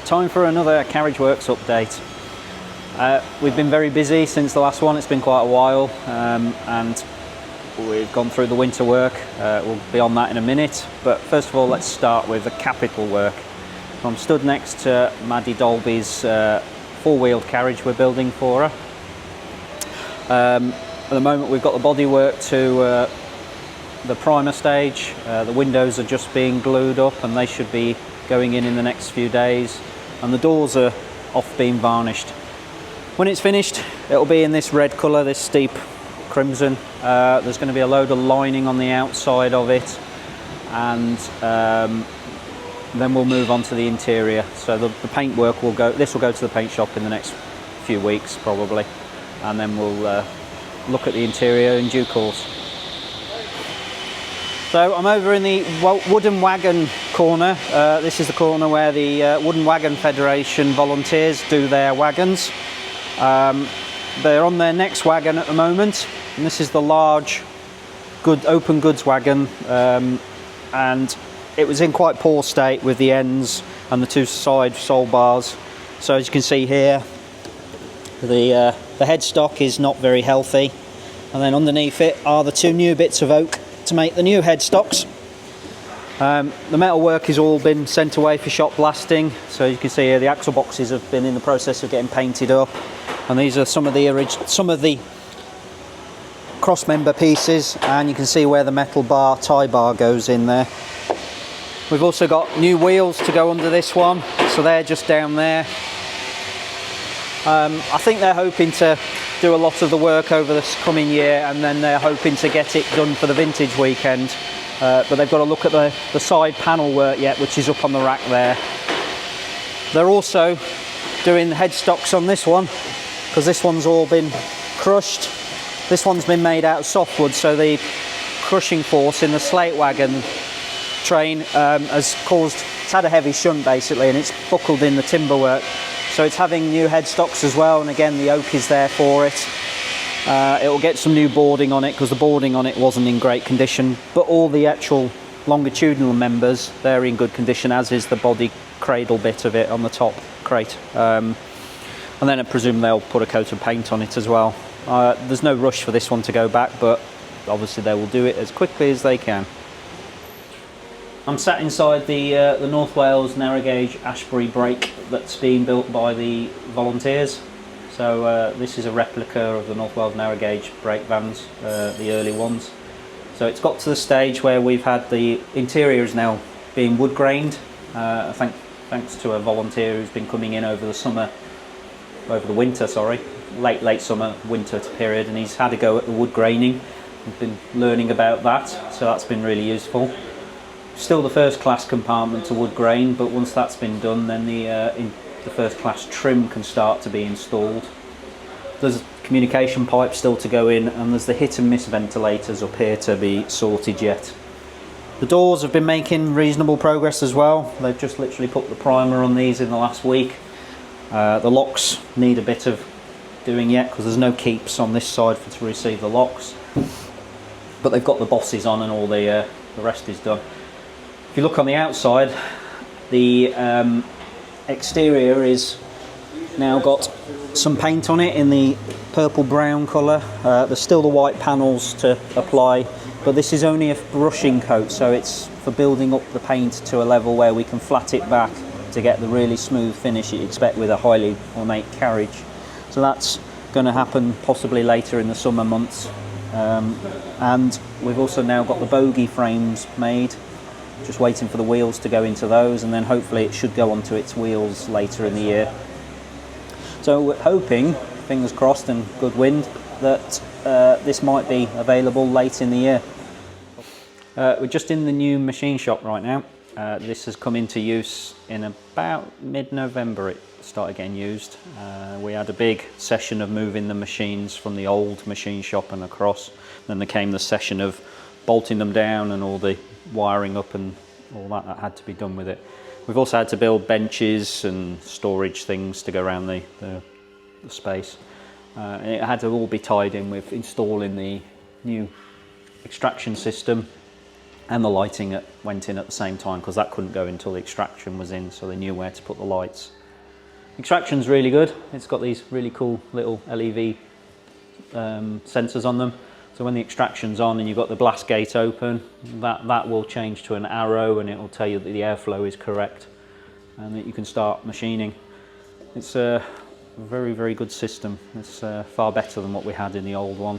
time for another Carriage Works update. We've been very busy since the last one. It's been quite a while, and we've gone through the winter work. We'll be on that in a minute, but first of all let's start with the capital work. So I'm stood next to Maddie Dolby's four-wheeled carriage we're building for her. At the moment we've got the bodywork to the primer stage. The windows are just being glued up and they should be going in the next few days, and the doors are off being varnished. When it's finished it'll be in this red colour, this steep crimson. There's going to be a load of lining on the outside of it, and then we'll move on to the interior. So the paint work will go, this will go to the paint shop in the next few weeks probably, and then we'll look at the interior in due course. So I'm over in the wooden wagon corner. This is the corner where the Wooden Wagon Federation volunteers do their wagons. They're on their next wagon at the moment, and this is the large open goods wagon, and it was in quite poor state with the ends and the two side sole bars. So as you can see here, the headstock is not very healthy, and then underneath it are the two new bits of oak to make the new headstocks. The metal work has all been sent away for shop blasting. So you can see here the axle boxes have been in the process of getting painted up, and these are some of the cross member pieces, and you can see where the metal tie bar goes in there. We've also got new wheels to go under this one, so they're just down there. I think they're hoping to do a lot of the work over this coming year, and then they're hoping to get it done for the vintage weekend. But they've got to look at the side panel work yet, which is up on the rack there. They're also doing the headstocks on this one, because this one's all been crushed. This one's been made out of softwood, so the crushing force in the slate wagon train has had a heavy shunt basically, and it's buckled in the timber work. So it's having new headstocks as well, and again the oak is there for it. It will get some new boarding on it, because the boarding on it wasn't in great condition, but all the actual longitudinal members, they're in good condition, as is the body cradle bit of it on the top crate. And then I presume they'll put a coat of paint on it as well. There's no rush for this one to go back, but obviously they will do it as quickly as they can. I'm sat inside the North Wales narrow gauge Ashbury brake that's being built by the volunteers. So this is a replica of the North Wales narrow gauge brake vans, the early ones. So it's got to the stage where we've had the interior is now being wood grained, thanks to a volunteer who's been coming in over the winter, late summer, winter period, and he's had a go at the wood graining. We've been learning about that, so that's been really useful. Still the first class compartment to wood grain, but once that's been done, then the first class trim can start to be installed. There's communication pipes still to go in, and there's the hit and miss ventilators up here to be sorted yet. The doors have been making reasonable progress as well. They've just literally put the primer on these in the last week. The locks need a bit of doing yet, because there's no keeps on this side to receive the locks, but they've got the bosses on and all the rest is done. If you look on the outside, the exterior is now got some paint on it in the purple brown colour. There's still the white panels to apply, but this is only a brushing coat, so it's for building up the paint to a level where we can flat it back to get the really smooth finish you'd expect with a highly ornate carriage. So that's going to happen possibly later in the summer months. And we've also now got the bogie frames made, just waiting for the wheels to go into those, and then hopefully it should go onto its wheels later in the year. So we're hoping, fingers crossed and good wind, that this might be available late in the year. We're just in the new machine shop right now. This has come into use in about mid-November. It started getting used. We had a big session of moving the machines from the old machine shop and across. Then there came the session of bolting them down and all the wiring up and all that had to be done with it. We've also had to build benches and storage things to go around the space. And it had to all be tied in with installing the new extraction system and the lighting went in at the same time, because that couldn't go until the extraction was in, so they knew where to put the lights. Extraction's really good. It's got these really cool little LED sensors on them. So when the extraction's on and you've got the blast gate open, that will change to an arrow, and it will tell you that the airflow is correct and that you can start machining. It's a very, very good system. It's far better than what we had in the old one.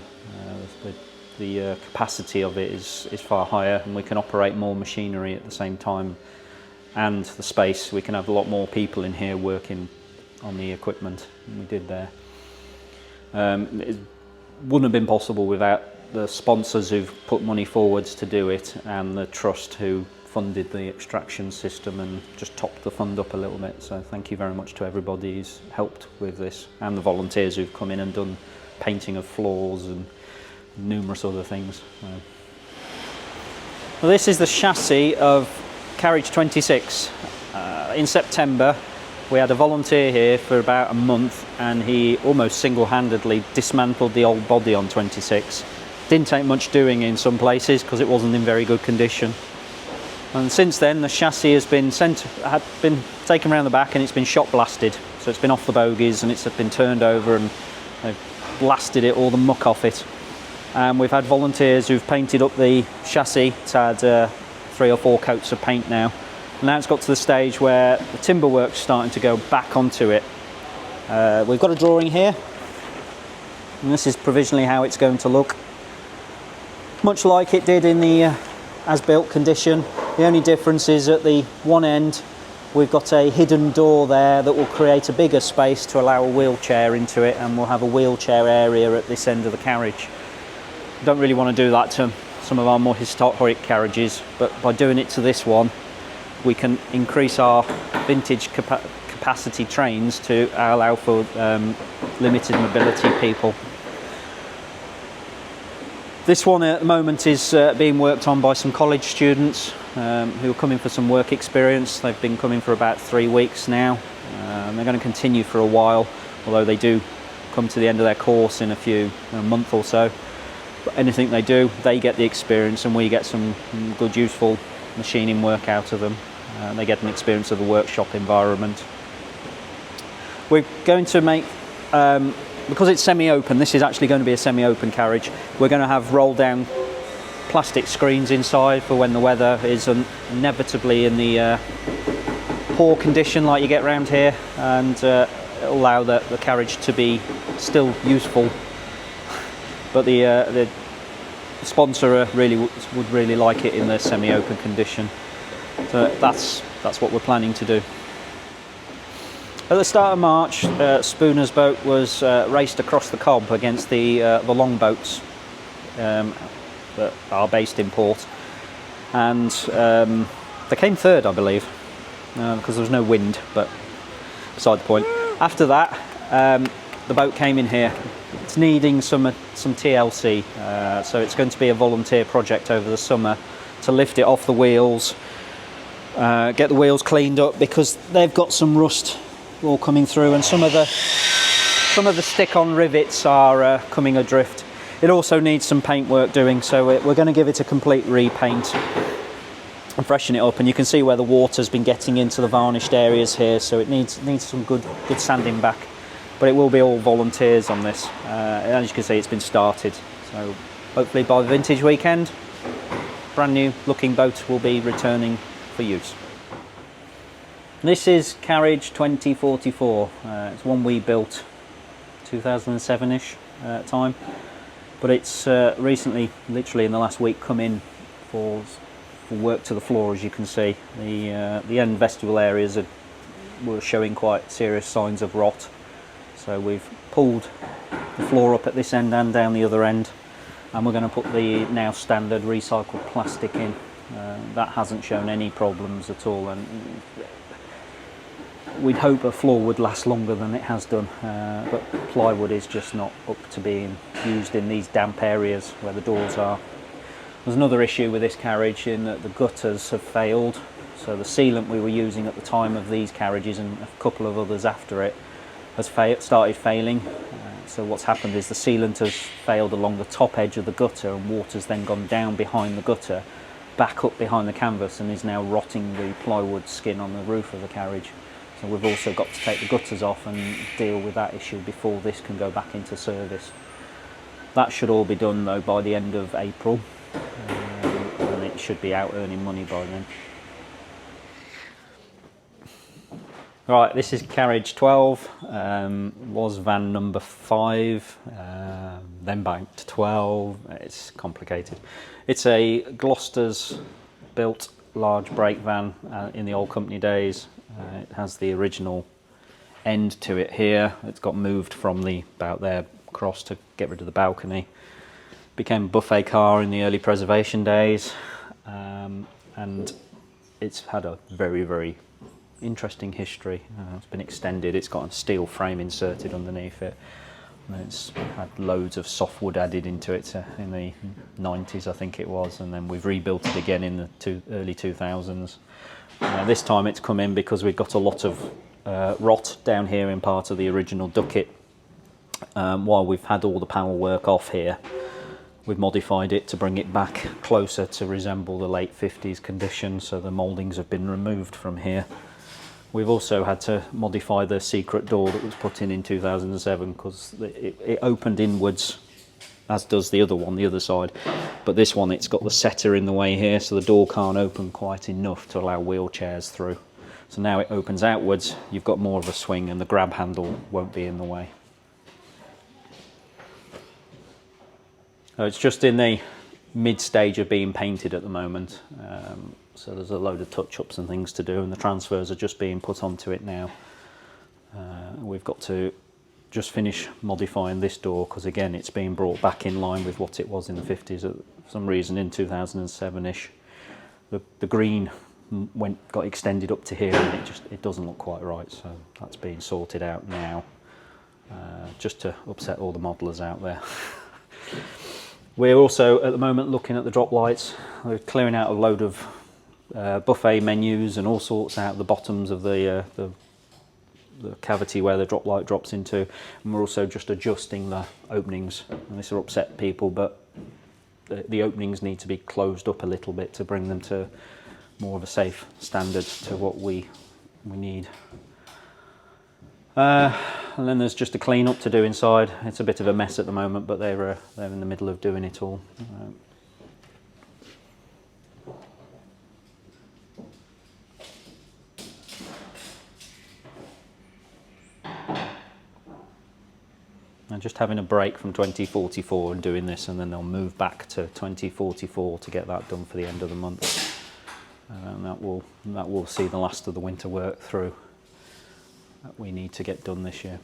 The capacity of it is far higher, and we can operate more machinery at the same time, and the space. We can have a lot more people in here working on the equipment than we did there. It wouldn't have been possible without the sponsors who've put money forwards to do it, and the trust who funded the extraction system and just topped the fund up a little bit. So thank you very much to everybody who's helped with this, and the volunteers who've come in and done painting of floors and numerous other things. Well, this is the chassis of Carriage 26. In September we had a volunteer here for about a month, and he almost single-handedly dismantled the old body on 26. Didn't take much doing in some places because it wasn't in very good condition. And since then the chassis has been taken around the back, and it's been shot blasted. So it's been off the bogies and it's been turned over, and they've blasted it, all the muck off it. And we've had volunteers who've painted up the chassis. It's had 3 or 4 coats of paint now. And now it's got to the stage where the timber work's starting to go back onto it. We've got a drawing here, and this is provisionally how it's going to look. Much like it did in the as-built condition. The only difference is at the one end we've got a hidden door there that will create a bigger space to allow a wheelchair into it, and we'll have a wheelchair area at this end of the carriage. Don't really want to do that to some of our more historic carriages, but by doing it to this one we can increase our vintage capacity trains to allow for limited mobility people. This one at the moment is being worked on by some college students who are coming for some work experience. They've been coming for about 3 weeks now. They're going to continue for a while, although they do come to the end of their course in a month or so. But anything they do, they get the experience, and we get some good, useful machining work out of them. They get an experience of the workshop environment. We're going to make, because it's semi-open, this is actually going to be a semi-open carriage. We're going to have roll-down plastic screens inside for when the weather is inevitably in the poor condition like you get around here, and it'll allow the carriage to be still useful. But the sponsor would really like it in the semi-open condition. So that's what we're planning to do. At the start of March, Spooner's boat was raced across the Cobb against the longboats that are based in port, and they came third, I believe, because there was no wind. But beside the point. After that, the boat came in here. It's needing some TLC, so it's going to be a volunteer project over the summer to lift it off the wheels, get the wheels cleaned up, because they've got some rust all coming through, and some of the stick-on rivets are coming adrift. It also needs some paint work doing, so we're going to give it a complete repaint and freshen it up. And you can see where the water's been getting into the varnished areas here, so it needs some good sanding back. But it will be all volunteers on this. As you can see, it's been started. So hopefully by the vintage weekend, brand new looking boat will be returning for use. This is Carriage 2044. It's one we built 2007-ish time, but it's recently, literally in the last week, come in for work to the floor. As you can see, the end vestibule areas were showing quite serious signs of rot. So we've pulled the floor up at this end and down the other end, and we're going to put the now standard recycled plastic in. That hasn't shown any problems at all, and we'd hope a floor would last longer than it has done, but plywood is just not up to being used in these damp areas where the doors are. There's another issue with this carriage in that the gutters have failed. So the sealant we were using at the time of these carriages, and a couple of others after it, has started failing. So what's happened is the sealant has failed along the top edge of the gutter, and water's then gone down behind the gutter back up behind the canvas and is now rotting the plywood skin on the roof of the carriage. So we've also got to take the gutters off and deal with that issue before this can go back into service. That should all be done though by the end of April, and it should be out earning money by then. Right, this is Carriage 12, was van number 5, then back to 12, it's complicated. It's a Gloucester's built large brake van in the old company days. It has the original end to it here. It's got moved from the about there across to get rid of the balcony. Became a buffet car in the early preservation days, and it's had a very interesting history. It's been extended. It's got a steel frame inserted underneath it. And it's had loads of softwood added into it in the 90s, I think it was, and then we've rebuilt it again in the early 2000s. This time it's come in because we've got a lot of rot down here in part of the original ducket. While we've had all the panel work off here, we've modified it to bring it back closer to resemble the late 50s condition, so the mouldings have been removed from here. We've also had to modify the secret door that was put in 2007 because it opened inwards, as does the other one, the other side. But this one, it's got the setter in the way here, so the door can't open quite enough to allow wheelchairs through. So now it opens outwards, you've got more of a swing and the grab handle won't be in the way. So it's just in the mid stage of being painted at the moment. So there's a load of touch-ups and things to do, and the transfers are just being put onto it now. We've got to just finish modifying this door because again it's being brought back in line with what it was in the 50s. For some reason in 2007-ish the green got extended up to here and it doesn't look quite right, so that's being sorted out now, just to upset all the modelers out there. We're also at the moment looking at the drop lights. We're clearing out a load of buffet menus and all sorts out the bottoms of the cavity where the drop light drops into, and we're also just adjusting the openings. And this will upset people, but the openings need to be closed up a little bit to bring them to more of a safe standard to what we need. And then there's just a clean up to do inside. It's a bit of a mess at the moment, but they're in the middle of doing it all. And just having a break from 2044 and doing this, and then they'll move back to 2044 to get that done for the end of the month. And that will see the last of the winter work through that we need to get done this year.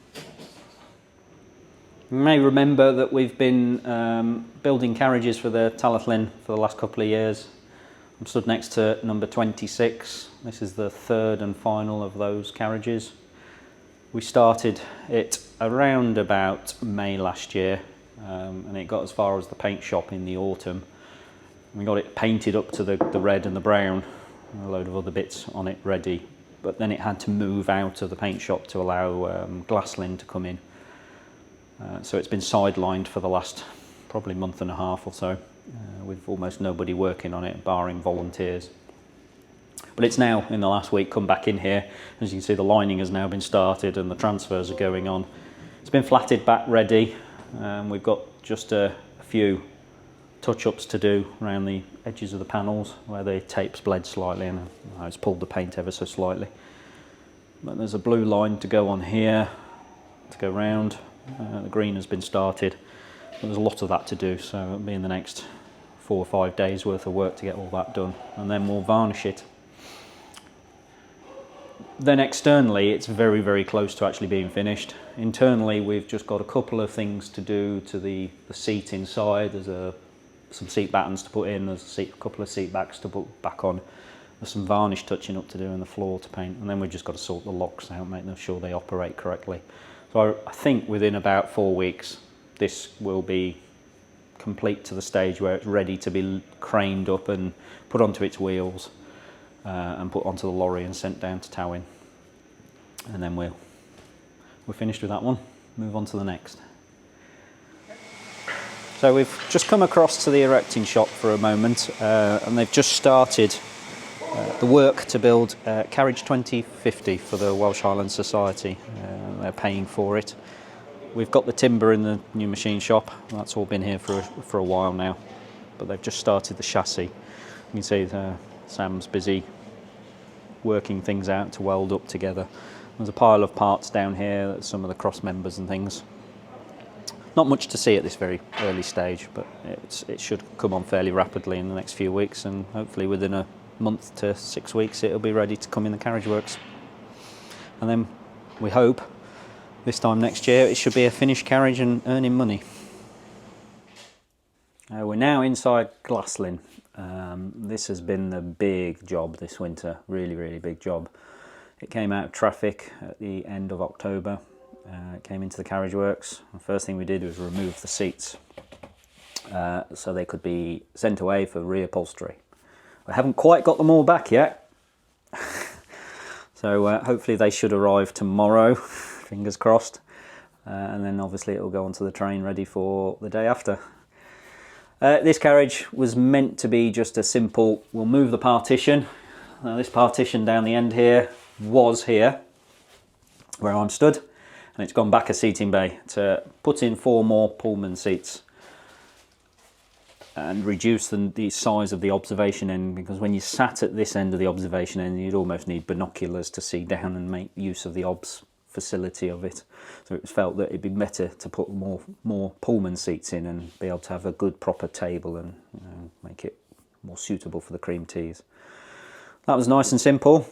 You may remember that we've been building carriages for the Talgrynnu for the last couple of years. I'm stood next to number 26. This is the third and final of those carriages. We started it around about May last year, and it got as far as the paint shop in the autumn. We got it painted up to the red and the brown, and a load of other bits on it ready, but then it had to move out of the paint shop to allow Glassland to come in. So it's been sidelined for the last probably month and a half or so, with almost nobody working on it, barring volunteers. But it's now, in the last week, come back in here. As you can see, the lining has now been started and the transfers are going on. It's been flatted back ready. We've got just a few touch-ups to do around the edges of the panels where the tape's bled slightly and it's pulled the paint ever so slightly. But there's a blue line to go on here to go round. The green has been started, but there's a lot of that to do, so it'll be in the next 4 or 5 days worth of work to get all that done, and then we'll varnish it. Then externally it's very, very close to actually being finished. Internally we've just got a couple of things to do to the seat inside. There's some seat battens to put in, there's a couple of seat backs to put back on. There's some varnish touching up to do and the floor to paint, and then we've just got to sort the locks out, make sure they operate correctly. So I think within about 4 weeks this will be complete to the stage where it's ready to be craned up and put onto its wheels and put onto the lorry and sent down to Towyn. And then we're finished with that one, move on to the next. So we've just come across to the erecting shop for a moment, and they've just started the work to build Carriage 2050 for the Welsh Highland Society. They're paying for it. We've got the timber in the new machine shop. That's all been here for a while now, but they've just started the chassis. You can see Sam's busy working things out to weld up together. There's a pile of parts down here, some of the cross members and things. Not much to see at this very early stage, but it should come on fairly rapidly in the next few weeks, and hopefully within a month to 6 weeks it'll be ready to come in the carriage works. And then we hope this time next year it should be a finished carriage and earning money. We're now inside Glaslyn. This has been the big job this winter, really big job. It came out of traffic at the end of October. It came into the carriage works. The first thing we did was remove the seats so they could be sent away for reupholstery. We haven't quite got them all back yet, so hopefully they should arrive tomorrow, fingers crossed, and then obviously it will go onto the train ready for the day after. This carriage was meant to be just a simple, we'll move the partition. Now this partition down the end here was here, where I'm stood, and it's gone back a seating bay to put in 4 more Pullman seats and reduce the size of the observation end, because when you sat at this end of the observation end you'd almost need binoculars to see down and make use of the obs facility of it. So it was felt that it'd be better to put more Pullman seats in and be able to have a good proper table and make it more suitable for the cream teas. That was nice and simple.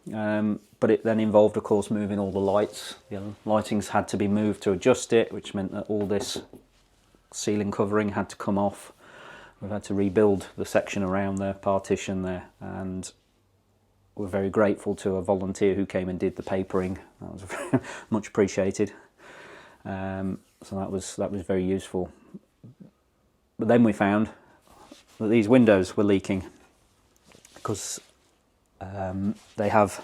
But it then involved, of course, moving all the lights. The lightings had to be moved to adjust it, which meant that all this ceiling covering had to come off. We've had to rebuild the section around the partition there, and we're very grateful to a volunteer who came and did the papering. That was very much appreciated. So that was very useful. But then we found that these windows were leaking because they have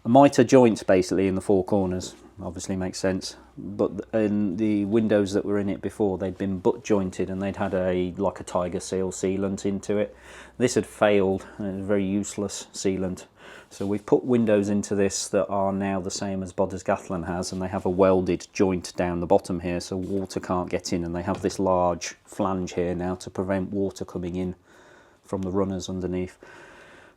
a mitre joint basically in the 4 corners. Obviously makes sense, but in the windows that were in it before, they'd been butt jointed and they'd had like a tiger seal sealant into it. This had failed and it was a very useless sealant, so we've put windows into this that are now the same as Bodysgathlin has, and they have a welded joint down the bottom here so water can't get in, and they have this large flange here now to prevent water coming in from the runners underneath.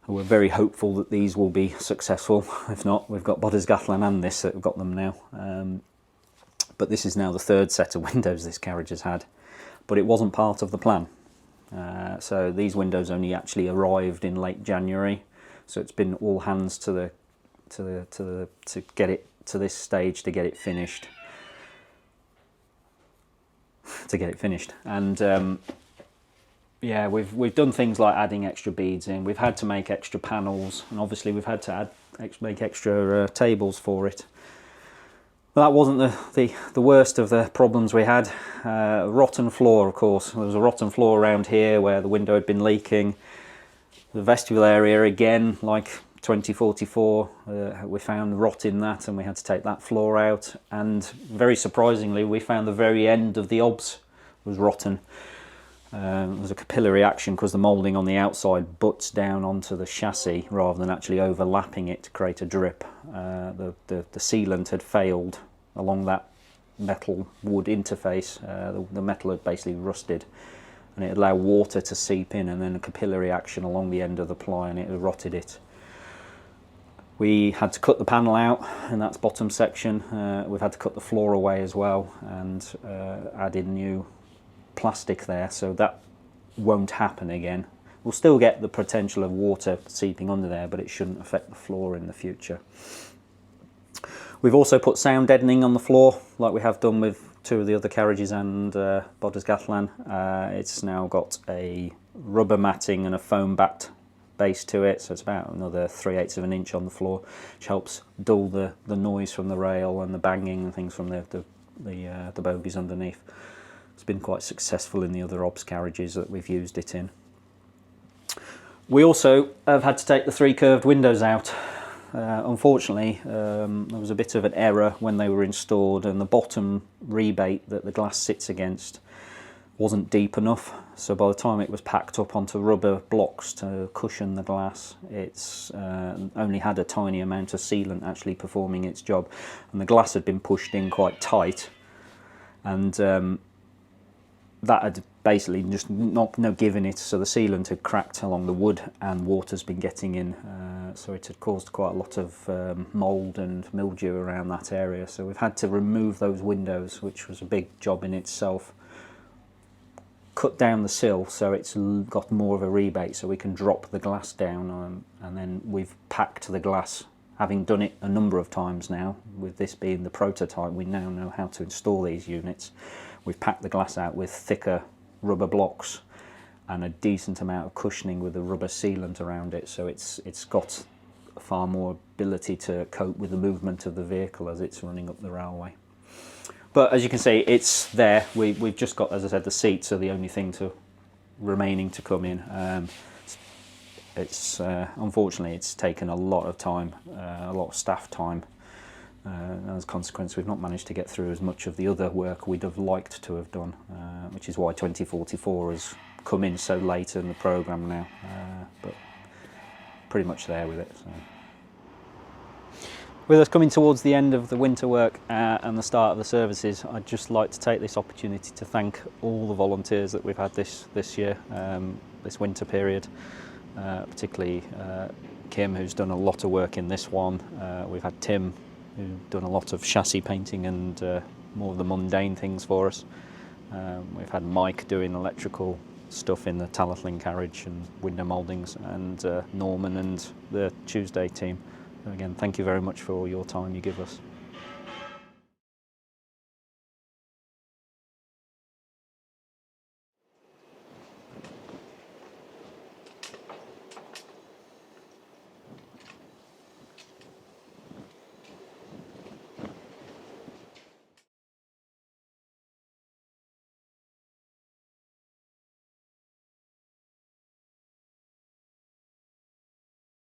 We're very hopeful that these will be successful. If not, we've got Bodysgathlin and this that have got them now. But this is now the 3rd set of windows this carriage has had, but it wasn't part of the plan. So these windows only actually arrived in late January. So it's been all hands to get it to this stage to get it finished. And yeah, we've done things like adding extra beads in. We've had to make extra panels, and obviously we've had to make extra tables for it. But that wasn't the worst of the problems we had. Rotten floor, of course. There was a rotten floor around here where the window had been leaking. The vestibule area, again, like 2044, we found rot in that, and we had to take that floor out. And very surprisingly, we found the very end of the obs was rotten. There was a capillary action because the moulding on the outside butts down onto the chassis rather than actually overlapping it to create a drip. The sealant had failed along that metal wood interface. The metal had basically rusted, and it allowed water to seep in, and then a capillary action along the end of the ply, and it had rotted it. We had to cut the panel out in that bottom section. We've had to cut the floor away as well and add in new plastic there, so that won't happen again. We'll still get the potential of water seeping under there, but it shouldn't affect the floor in the future. We've also put sound deadening on the floor, like we have done with 2 of the other carriages and Bodysgathlin. It's now got a rubber matting and a foam backed base to it, so it's about another 3/8 of an inch on the floor, which helps dull the noise from the rail and the banging and things from the bogies underneath. It's been quite successful in the other obs carriages that we've used it in. We also have had to take the 3 curved windows out. Unfortunately, there was a bit of an error when they were installed, and the bottom rebate that the glass sits against wasn't deep enough, so by the time it was packed up onto rubber blocks to cushion the glass, it's only had a tiny amount of sealant actually performing its job, and the glass had been pushed in quite tight, and that had basically just not no giving it, so the sealant had cracked along the wood and water's been getting in, so it had caused quite a lot of mould and mildew around that area. So we've had to remove those windows, which was a big job in itself, cut down the sill so it's got more of a rebate so we can drop the glass down, and then we've packed the glass. Having done it a number of times now, with this being the prototype, we now know how to install these units. We've packed the glass out with thicker rubber blocks and a decent amount of cushioning with a rubber sealant around it, so it's got far more ability to cope with the movement of the vehicle as it's running up the railway. But as you can see, it's there. We've just got, as I said, the seats are the only thing remaining to come in. It's unfortunately it's taken a lot of time, a lot of staff time. And as a consequence, we've not managed to get through as much of the other work we'd have liked to have done, which is why 2044 has come in so late in the programme now. But pretty much there with it. So. With us coming towards the end of the winter work and the start of the services, I'd just like to take this opportunity to thank all the volunteers that we've had this year, this winter period, particularly Kim, who's done a lot of work in this one. We've had Tim, who's done a lot of chassis painting and more of the mundane things for us. We've had Mike doing electrical stuff in the Talgrynnu carriage and window mouldings, and Norman and the Tuesday team. Again, thank you very much for all your time you give us.